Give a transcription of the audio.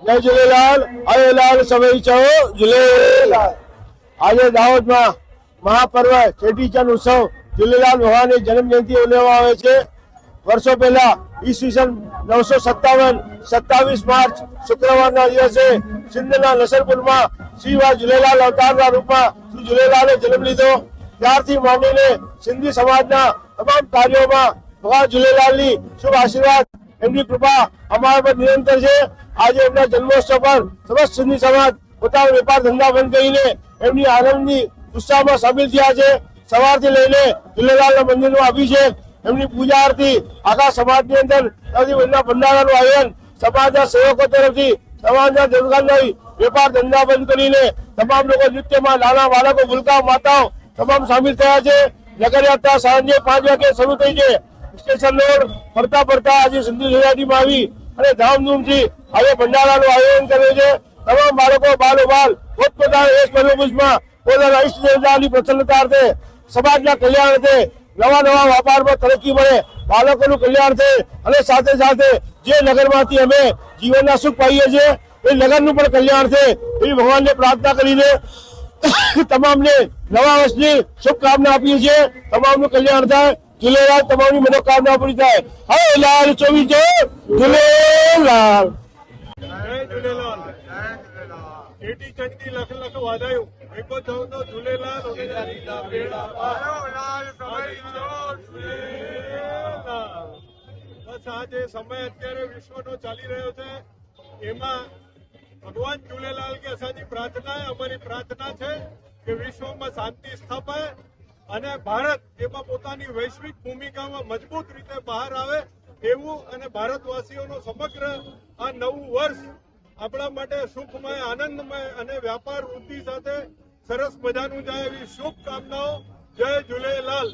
जय झूलेलाल। अरे लाल सभई चओ झूलेलाल। आज दाहोद में महापर्व चेटीचंड उत्सव झूलेलाल भगवान जन्म जयंती उजवવામાં આવે છે। વર્ષો પહેલા ઈસવીસન 957 27 માર્ચ શુક્રવારના દિવસે સિંધના નસરપુરમાં શ્રી झूलेलाल અવતારના રૂપમાં શ્રી झूलेलाले જન્મ લીધો। ત્યારથી માંડીને સિંધી સમાજના તમામ કાર્યોમાં ભગવાન झूलेलालની શુભ આશીર્વાદ એમની કૃપા અમારા પર નિરંતર છે। આજે એમના જન્મોત્સવ પર સમસ્ત સિંધી સમાજ પોતાનો વેપાર ધંધા બંધ કરીને એમની આનંદની ઉત્સાહમાં સામેલ થયા છે। સવારથી લઈને झूलेलालના મંદિરમાં અભિષેક એમની પૂજા આરતી આખા સમાજની અંદર ભંડારાનું આયોજન સમાજના સેવકો તરફથી સમાજના દુકાનદારી વેપાર ધંધા બંધ કરીને તમામ લોકો નૃત્યમાં નાના બાળકો ભૂલકા માતાઓ તમામ સામેલ થયા છે। નગરયાત્રા સાંજે 5 વાગે શરૂ થઈ છે। સ્ટેશન રોડ ફરતા ફરતા આજે સિંધી સોસાયટીમાં આવી અને ધામધૂમથી આજે ભંડારાનું આયોજન કર્યું છે। તમામ બાળકો બાલોબાલ પોતપોતાના વેશભૂષામાં પોતાના ઈષ્ટ દેવતાની પ્રસન્નતાર્થે સમાજના કલ્યાણાર્થે નવા નવા વ્યાપારમાં તરક્કી મળે બાળકોનું કલ્યાણ થાય અને સાથે સાથે જે નગરમાંથી અમે જીવનના સુખ પાઈએ છીએ એ નગરનું પણ કલ્યાણ થાય એવી ભગવાનને પ્રાર્થના કરીને તમામને નવા વર્ષની શુભકામના આપીએ છીએ। તમામનું કલ્યાણ થાય। झूलेलाल तमाम मनोकामना पूरी थाय। हरे लाल 24 झूलेलाल। जय झूलेलाल। चेटीचंड की लख लख वाधायूं। एको चौदो झूलेलाल बस आज समय अत्यारे विश्वनो चाली रह्यो छे एमां भगवान झूलेलाल के असांजी प्रार्थना अमारी प्रार्थना छे के विश्वमां शांति स्थापाय અને ભારત એમાં પોતાની વૈશ્વિક ભૂમિકામાં મજબૂત રીતે બહાર આવે એવું અને ભારતવાસીઓનો સમગ્ર આ નવું વર્ષ આપણા માટે સુખમય આનંદમય અને વ્યાપાર વૃદ્ધિ સાથે સરસ મજાનું જાય એવી શુભકામનાઓ। જય झूलेलाल।